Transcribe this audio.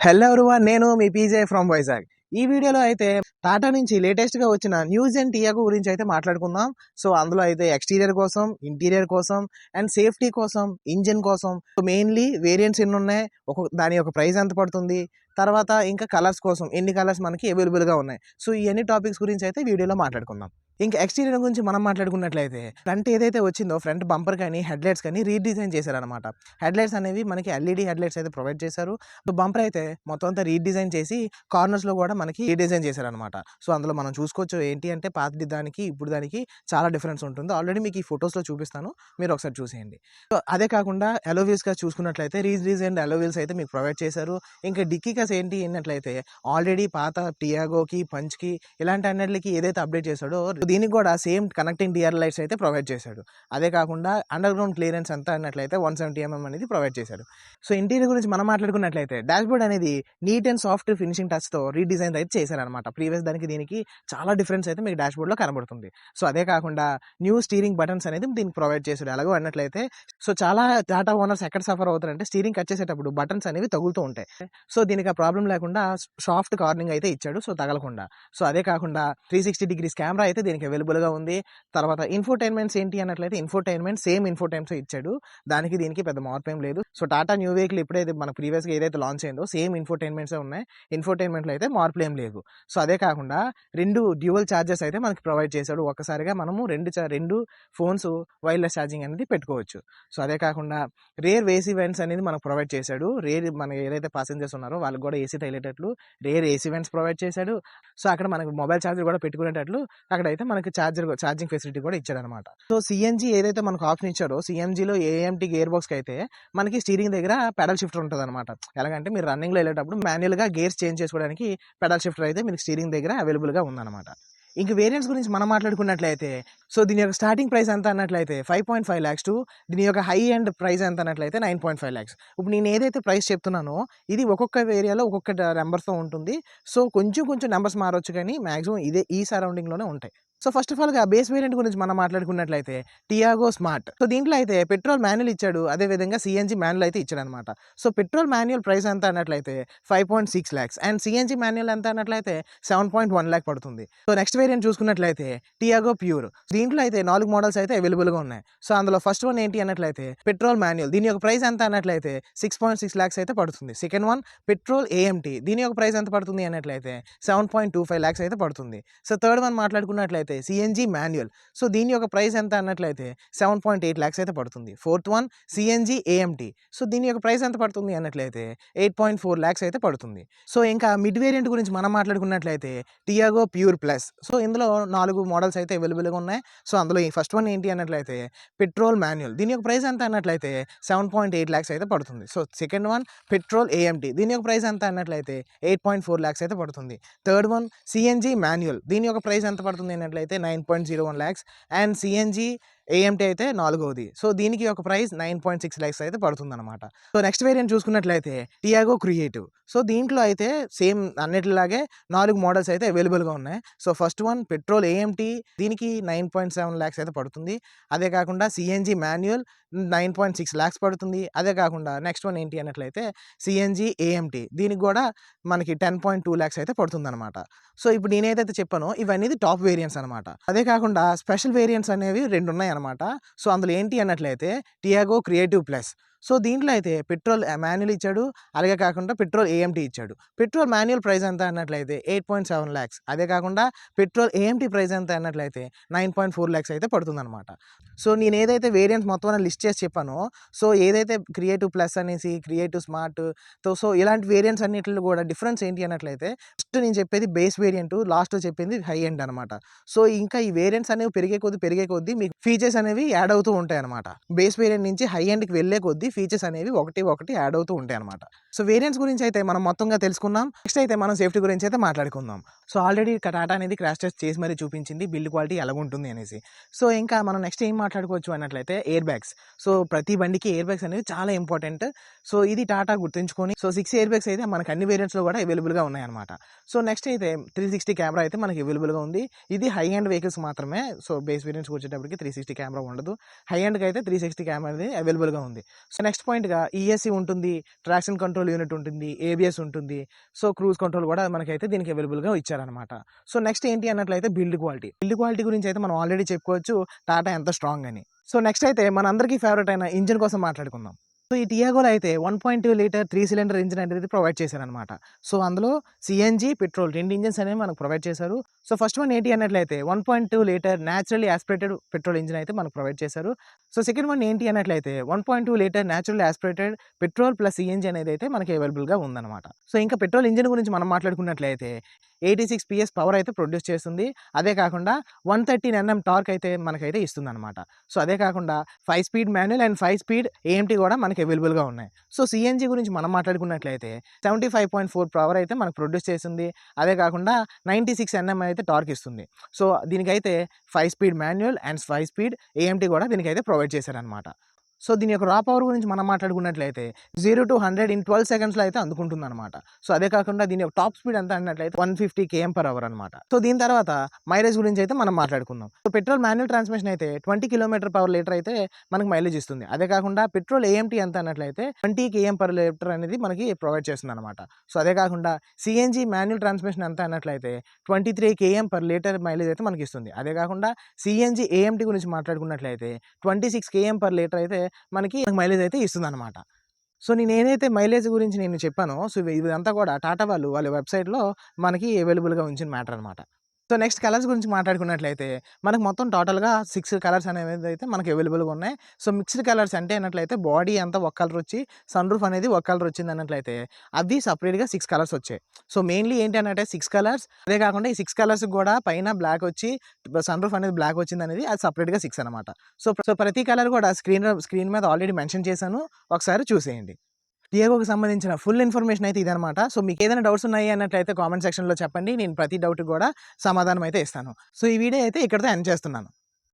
Hello everyone, నేను మీ PJ from Vizag. ఈ వీడియోలో అయితే టాటా నుంచి లేటెస్ట్గా వచ్చిన న్యూస్ అండ్ టియాగో గురించి అయితే మాట్లాడుకుందాం. సో అందులో అయితే ఎక్స్టీరియర్ కోసం, ఇంటీరియర్ కోసం అండ్ సేఫ్టీ కోసం, ఇంజిన్ కోసం, మెయిన్లీ వేరియంట్స్ ఎన్ని ఉన్నాయి, దాని యొక్క ప్రైస్ ఎంత పడుతుంది, తర్వాత ఇంకా కలర్స్ కోసం ఎన్ని కలర్స్ మనకి అవైలబుల్గా ఉన్నాయి. సో ఇవన్నీ టాపిక్స్ గురించి అయితే వీడియోలో మాట్లాడుకుందాం. ఇంకా ఎక్స్టీరియర్ గురించి మనం మాట్లాడుకున్నట్లయితే ఫ్రంట్ ఏదైతే వచ్చిందో ఫ్రంట్ బంపర్ కానీ హెడ్లైట్స్ కానీ రీడిజైన్ చేశారనమాట. హెడ్లైట్స్ అనేవి మనకి ఎల్ఈడి హెడ్లైట్స్ అయితే ప్రొవైడ్ చేశారు. బంపర్ అయితే మొత్తం అంతా రీడిజైన్ చేసి కార్నర్స్లో కూడా మనకి రీడిజైన్ చేశారనమాట. సో అందులో మనం చూసుకోవచ్చు ఏంటి అంటే పాత దానికి ఇప్పుడు దానికి చాలా డిఫరెన్స్ ఉంటుంది. ఆల్రెడీ మీకు ఈ ఫొటోస్లో చూపిస్తాను, మీరు ఒకసారి చూసేయండి. సో అదే కాకుండా అలోవీల్స్గా చూసుకున్నట్లయితే రీడిజైన్ అలోవీల్స్ అయితే మీకు ప్రొవైడ్ చేశారు. ఇంకా డిక్కీ కాస్ ఏంటి అన్నట్లయితే ఆల్రెడీ పాత టియాగోకి, పంచ్కి ఇలాంటి అన్నిటికి ఏదైతే అప్డేట్ చేశాడో దీనికి కూడా సేమ్ కనెక్టింగ్ డిఆర్ లైట్స్ అయితే ప్రొవైడ్ చేశాడు. అదే కాకుండా అండర్ గ్రౌండ్ క్లియరెన్స్ అంతా అన్నట్లయితే 170 mm అనేది ప్రొవైడ్ చేశాడు. సో ఇంటీరియర్ గురించి మనం మాట్లాడుకున్నట్లయితే డాష్ బోర్డ్ అనేది నీట్ అండ్ సాఫ్ట్ ఫినిషింగ్ టచ్తో రీడిజైన్ అయితే చేశారనమాట. ప్రీవియస్ దానికి దీనికి చాలా డిఫరెన్స్ అయితే మీకు డాష్ బోర్డ్లో కనబడుతుంది. సో అదే కాకుండా న్యూ స్టీరింగ్ బటన్స్ అనేది దీనికి ప్రొవైడ్ చేశాడు. అలాగే అన్నట్లయితే సో చాలా టాటా ఓనర్స్ ఎక్కడ సఫర్ అవుతారంటే స్టీరింగ్ కట్ చేసేటప్పుడు బటన్స్ అనేవి తగులుతూ ఉంటాయి. సో దీనికి ఆ ప్రాబ్లం లేకుండా సాఫ్ట్ కార్నింగ్ అయితే ఇచ్చాడు, సో తగలకుండా. సో అదే కాకుండా 360 degrees కెమెరా అయితే దీనికి అవైలబుల్గా ఉంది. తర్వాత ఇన్ఫోటైన్మెంట్స్ ఏంటి అన్నట్లయితే ఇన్ఫోటైన్మెంట్ సేమ్ ఇన్ఫోటైన్స్ ఇచ్చాడు. దానికి దీనికి పెద్ద మార్పు ఏం లేదు. సో టాటా న్యూ వెహికల్ ఇప్పుడైతే మన ప్రీవియస్గా ఏదైతే లాంచ్ అయిందో సేమ్ ఇన్ఫోటైన్మెంట్సే ఉన్నాయి. ఇన్ఫోటైన్మెంట్లో అయితే మార్పులు ఏం లేవు. సో అదే కాకుండా 2 డ్యూయల్ ఛార్జెస్ అయితే మనకి ప్రొవైడ్ చేశాడు. ఒక్కసారిగా మనము రెండు ఫోన్స్ వైర్లెస్ ఛార్జింగ్ అనేది పెట్టుకోవచ్చు. సో అదే కాకుండా రేర్ ఏసీ వెంట్స్ అనేది మనకు ప్రొవైడ్ చేశాడు. మన ఏదైతే ప్యాసింజర్స్ ఉన్నారో వాళ్ళకి కూడా ఏసీ తగిలేటట్లు రేర్ ఏసీ వెంట్స్ ప్రొవైడ్ చేశాడు. సో అక్కడ మనకి మొబైల్ ఛార్జర్ కూడా పెట్టుకునేటట్లు అక్కడైతే మనకి ఛార్జింగ్ ఫెసిలిటీ కూడా ఇచ్చాడనమాట. సో సిఎన్జి ఏదైతే మనకు ఆప్షన్ ఇచ్చాడో సిఎన్జిలో ఏఎంటీ గేర్ బాక్స్కి అయితే మనకి స్టీరింగ్ దగ్గర పెడల్ షిఫ్టర్ ఉంటుంది అనమాట. ఎలాగంటే మీరు రన్నింగ్లో వెళ్ళేటప్పుడు మాన్యువల్గా గేర్స్ చేంజ్ చేసుకోవడానికి పెడల్ షిఫ్టర్ అయితే మీకు స్టీరింగ్ దగ్గర అవైలబుల్గా ఉందన్నమాట. ఇంక వేరియంట్స్ గురించి మనం మాట్లాడుకున్నట్లయితే సో దీని యొక్క స్టార్టింగ్ ప్రైస్ ఎంత అన్నట్లయితే 5.5 lakhs టు దీని యొక్క హై ఎండ్ ప్రైస్ ఎంత అన్నట్లయితే 9.5 lakhs. ఇప్పుడు నేను ఏదైతే ప్రైస్ చెప్తున్నానో ఇది ఒక్కొక్క ఏరియాలో ఒక్కొక్క నెంబర్స్తో ఉంటుంది. సో కొంచెం నెంబర్స్ మారవచ్చు, కానీ మ్యాక్సిమం ఈ సరౌండింగ్లోనే ఉంటాయి. సో ఫస్ట్ ఆఫ్ ఆల్గా బేస్ వేరియంట్ గురించి మనం మాట్లాడుకున్నట్లయితే టియాగో స్మార్ట్. సో దీంట్లో అయితే పెట్రోల్ మాన్యువల్ ఇచ్చాడు, అదేవిధంగా సిఎన్జి మాన్యువల్ అయితే ఇచ్చాడు అనమాట. సో పెట్రోల్ మాన్యువల్ ప్రైస్ ఎంత అన్నట్లయితే 5.6 lakhs అండ్ సిఎన్జి మాన్యువల్ ఎంత అన్నట్లయితే 7.1 lakh పడుతుంది. సో నెక్స్ట్ వేరియంట్ చూసుకున్నట్లయితే టియాగో ప్యూర్. దీంట్లో అయితే 4 మోడల్స్ అయితే అవైలబుల్గా ఉన్నాయి. సో అందులో ఫస్ట్ వన్ ఏంటి అన్నట్లయితే పెట్రోల్ మాన్యువల్. దీని యొక్క ప్రైస్ ఎంత అన్నట్లయితే 6.6 lakhs అయితే పడుతుంది. Second one petrol AMT. దీని యొక్క ప్రైస్ ఎంత పడుతుంది అన్నట్లయితే 7.25 lakhs అయితే పడుతుంది. సో థర్డ్ వన్ మాట్లాడుకున్నట్లయితే సిఎన్జి మాన్యువల్. సో దీని యొక్క ప్రైస్ ఎంత అన్నట్లయితే 7.8 lakhs అయితే పడుతుంది. Fourth one CNG AMT. So దీని యొక్క ప్రైస్ ఎంత పడుతుంది అన్నట్లయితే 8.4 lakhs అయితే పడుతుంది. సో ఇంకా మిడ్ వేరియంట్ గురించి మనం మాట్లాడుకున్నట్లయితే టియాగో ప్యూర్ ప్లస్. సో ఇందులో 4 మోడల్స్ అయితే అవైలబుల్గా ఉన్నాయి. సో అందులో ఈ ఫస్ట్ వన్ ఏంటి అన్నట్లయితే పెట్రోల్ మాన్యువల్. దీని యొక్క ప్రైస్ ఎంత అన్నట్లయితే 7.8 lakhs అయితే పడుతుంది. So second one petrol AMT. దీని యొక్క ప్రైస్ ఎంత అన్నట్లయితే 8.4 lakhs అయితే పడుతుంది. Third one CNG manual. దీని యొక్క ప్రైస్ ఎంత పడుతుంది అన్నట్లయితే 9.01 lakhs అండ్ సిఎన్జి ఏఎంటీ అయితే నాలుగోది. సో దీనికి ఒక ప్రైస్ 9.6 lakhs అయితే పడుతుంది అనమాట. సో నెక్స్ట్ వేరియంట్ చూసుకున్నట్లయితే టియాగో క్రియేటివ్. సో దీంట్లో అయితే సేమ్ అన్నిటిలాగే 4 మోడల్స్ అయితే అవైలబుల్గా ఉన్నాయి. So first one petrol AMT. దీనికి 9.7 lakhs అయితే పడుతుంది. అదే కాకుండా సిఎన్జి మాన్యువల్ 9.6 lakhs పడుతుంది. అదే కాకుండా నెక్స్ట్ వన్ ఏంటి అన్నట్లయితే సిఎన్జి ఏఎంటీ. దీనికి కూడా మనకి 10.2 lakhs అయితే పడుతుంది అనమాట. సో ఇప్పుడు నేనేదైతే చెప్పానో ఇవన్నీ టాప్ వేరియంట్స్ అనమాట. అదే కాకుండా స్పెషల్ వేరియంట్స్ అనేవి 2 ఉన్నాయి అనమాట. సో అందులో ఏంటి అన్నట్లయితే టియాగో క్రియేటివ్ ప్లస్. సో దీంట్లో అయితే పెట్రోల్ మాన్యువల్ ఇచ్చాడు, అలాగే కాకుండా పెట్రోల్ ఏఎంటీ ఇచ్చాడు. పెట్రోల్ మాన్యువల్ ప్రైస్ ఎంత అన్నట్లయితే 8.7 lakhs. అదే కాకుండా పెట్రోల్ ఏఎంటీ ప్రైస్ ఎంత అన్నట్లయితే 9.4 lakhs అయితే పడుతుందన్నమాట. సో నేను ఏదైతే వేరియంట్స్ మొత్తం లిస్ట్ చేసి చెప్పానో సో ఏదైతే క్రియేటివ్ ప్లస్ అనేసి క్రియేటివ్ స్మార్ట్ సో ఇలాంటి వేరియంట్స్ అన్నిటిలో కూడా డిఫరెన్స్ ఏంటి అన్నట్లయితే ఫస్ట్ నేను చెప్పేది బేస్ వేరియంట్, లాస్ట్ చెప్పింది హై ఎండ్ అనమాట. సో ఇంకా ఈ వేరియంట్స్ అనేవి పెరిగే కొద్దీ మీకు ఫీచర్స్ అనేవి యాడ్ అవుతూ ఉంటాయి అనమాట. బేస్ వేరియంట్ నుంచి హై ఎండ్కి వెళ్ళే కొద్దీ ఫీచర్స్ అనేవి ఒకటి యాడ్ అవుతూ ఉంటాయి అనమాట. సో వేరియంట్స్ గురించి అయితే మనం మొత్తంగా తెలుసుకున్నాం. నెక్స్ట్ అయితే మనం సేఫ్టీ గురించి అయితే మాట్లాడుకుందాం. సో ఆల్రెడీ టాటా అనేది క్రాష్ టెస్ట్ చేసి మరీ చూపించింది బిల్డ్ క్వాలిటీ ఎలాగుంటుంది అనేసి. సో ఇంకా మనం నెక్స్ట్ ఏం మాట్లాడుకోవచ్చు అన్నట్లయితే ఎయిర్ బ్యాగ్స్. సో ప్రతి బండికి ఎయిర్ బ్యాగ్స్ అనేవి చాలా ఇంపార్టెంట్. సో ఇది టాటా గుర్తుంచుకొని సో 6 ఎయిర్ బ్యాగ్స్ అయితే మనకి అన్ని వేరియంట్స్లో కూడా అవైలబుల్గా ఉన్నాయన్నమాట. సో నెక్స్ట్ అయితే 360 కెమెరా అయితే మనకి అవైలబుల్గా ఉంది. ఇది హై ఎండ్ వెహికల్స్ మాత్రమే. సో బేస్ వేరియంట్స్కి వచ్చేటప్పటికి 360 కెమెరా ఉండదు. హై ఎండ్కి అయితే 360 కెమెరా అనేది అవైలబుల్గా ఉంది. నెక్స్ట్ పాయింట్గా ఈఎస్సీ ఉంటుంది, ట్రాక్షన్ కంట్రోల్ యూనిట్ ఉంటుంది, ఏబిఎస్ ఉంటుంది, సో క్రూజ్ కంట్రోల్ కూడా మనకైతే దీనికి అవైలబుల్గా ఇచ్చారనమాట. సో నెక్స్ట్ ఏంటి అన్నట్లయితే బిల్డ్ క్వాలిటీ గురించి అయితే మనం ఆల్రెడీ చెప్పుకోవచ్చు టాటా ఎంత స్ట్రాంగ్ అని. సో నెక్స్ట్ అయితే మనందరికీ ఫేవరెట్ అయిన ఇంజిన్ కోసం మాట్లాడుకుందాం. సో ఈ టియాగోలో అయితే 1.2 లీటర్ 3 సిలిండర్ ఇంజిన్ అనేది ప్రొవైడ్ చేశారనమాట. సో అందులో సిఎన్జి, పెట్రోల్ 2 ఇంజిన్స్ అనేవి మనకు ప్రొవైడ్ చేశారు. సో ఫస్ట్ వన్ ఏంటి అన్నట్లయితే 1.2 litre naturally aspirated petrol engine అయితే మనకు ప్రొవైడ్ చేశారు. సో సెకండ్ వన్ ఏంటి అన్నట్లయితే 1.2 litre naturally aspirated petrol plus CNG అనేది అయితే మనకి అవైలబుల్గా ఉందన్నమాట. సో ఇంకా పెట్రోల్ ఇంజిన్ గురించి మనం మాట్లాడుకున్నట్లయితే 86 PS పవర్ అయితే ప్రొడ్యూస్ చేస్తుంది. అదే కాకుండా 113 Nm టార్క్ అయితే మనకైతే ఇస్తుంది అనమాట. సో అదే కాకుండా 5 speed manual and 5 speed AMT కూడా మనకి అవైలబుల్గా ఉన్నాయి. సో సిఎన్జి గురించి మనం మాట్లాడుకున్నట్లయితే 75.4 పవర్ అయితే మనకు ప్రొడ్యూస్ చేస్తుంది. అదే కాకుండా 96 Nm అయితే టార్క్ ఇస్తుంది. సో దీనికైతే 5 speed manual and 5 speed AMT కూడా దీనికైతే ప్రొవైడ్ చేశారనమాట. సో దీని యొక్క రా పవర్ గురించి మనం మాట్లాడుకున్నట్లయితే 0 to 100 in 12 సెకండ్స్లో అయితే అందుకుంటుంది అనమాట. సో అదే కాకుండా దీని యొక్క టాప్ స్పీడ్ ఎంత అన్నట్లయితే 150 km/h అనమాట. సో దీని తర్వాత మైలేజ్ గురించి అయితే మనం మాట్లాడుకుందాం. సో పెట్రోల్ మాన్యువల్ ట్రాన్స్మిషన్ అయితే 20 km/L అయితే మనకి మైలేజ్ ఇస్తుంది. అదే కాకుండా పెట్రోల్ ఏఎంటీ ఎంత అన్నట్లయితే 20 km/L అనేది మనకి ప్రొవైడ్ చేస్తుంది అనమాట. సో అదే కాకుండా సిఎన్జి మాన్యువల్ ట్రాన్స్మిషన్ ఎంత అన్నట్లయితే 23 km/L మైలేజ్ అయితే మనకి ఇస్తుంది. అదే కాకుండా సిఎన్జి ఏఎంటీ గురించి మాట్లాడుకున్నట్లయితే 26 km/L అయితే మనకి మైలేజ్ అయితే ఇస్తుందన్నమాట. సో నేనేదైతే మైలేజ్ గురించి నేను చెప్పానో సో ఇదంతా కూడా టాటా వాళ్ళ వెబ్సైట్‌లో మనకి అవైలబుల్‌గా ఉంచిన మ్యాటర్ అనమాట. సో నెక్స్ట్ కలర్స్ గురించి మాట్లాడుకున్నట్లయితే మనకు మొత్తం టోటల్‌గా 6 కలర్స్ అనేవి అయితే మనకి అవైలబుల్‌గా ఉన్నాయి. సో మిక్స్డ్ కలర్స్ అంటే అన్నట్లయితే బాడీ అంతా ఒక కలర్ వచ్చి సన్ రూఫ్ అనేది ఒక కలర్ వచ్చింది అన్నట్లయితే అవి సెపరేట్‌గా 6 కలర్స్ వచ్చాయి. సో మెయిన్‌లీ ఏంటి అనంటే 6 కలర్స్ అదే కాకుండా ఈ 6 కలర్స్‌కి కూడా పైన బ్లాక్ వచ్చి సన్ రూఫ్ అనేది బ్లాక్ వచ్చిందనేది అది సెపరేట్‌గా 6 అనమాట. సో ప్రతి కలర్ కూడా స్క్రీన్ మీద ఆల్రెడీ మెన్షన్ చేశాను. ఒకసారి చూసేయండి. టియాగోకి సంబంధించిన ఫుల్ ఇన్ఫర్మేషన్ అయితే ఇదనమాట. సో మీకు ఏదైనా డౌట్స్ ఉన్నాయి అన్నట్లయితే కామెంట్ సెక్షన్‌లో చెప్పండి. నేను ప్రతి డౌట్‌కి కూడా సమాధానం అయితే ఇస్తాను. సో ఈ వీడియో అయితే ఇక్కడితో ఎండ్ చేస్తున్నాను.